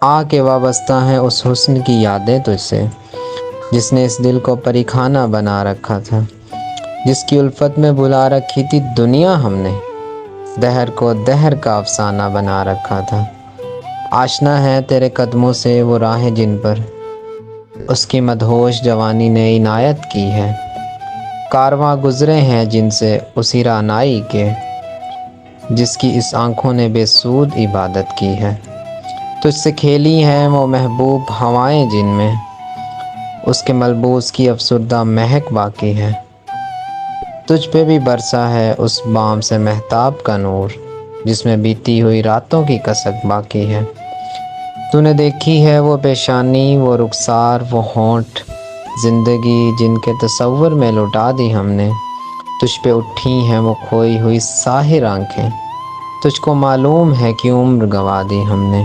آ کے وابستہ ہیں اس حسن کی یادیں تجھ سے، جس نے اس دل کو پری خانہ بنا رکھا تھا، جس کی الفت میں بلا رکھی تھی دنیا ہم نے، دہر کو دہر کا افسانہ بنا رکھا تھا۔ آشنا ہے تیرے قدموں سے وہ راہیں جن پر اس کی مدہوش جوانی نے عنایت کی ہے، کارواں گزرے ہیں جن سے اسی رعنائی کے، جس کی اس آنکھوں نے بے سود عبادت کی ہے۔ تجھ سے کھیلی ہیں وہ محبوب ہوائیں جن میں اس کے ملبوس کی افسردہ مہک باقی ہے، تجھ پہ بھی برسا ہے اس بام سے مہتاب کا نور، جس میں بیتی ہوئی راتوں کی کسک باقی ہے۔ تو نے دیکھی ہے وہ پیشانی، وہ رخسار، وہ ہونٹ، زندگی جن کے تصور میں لٹا دی ہم نے، تجھ پہ اٹھی ہیں وہ کھوئی ہوئی ساحر آنکھیں، تجھ کو معلوم ہے کہ عمر گنوا دی ہم نے۔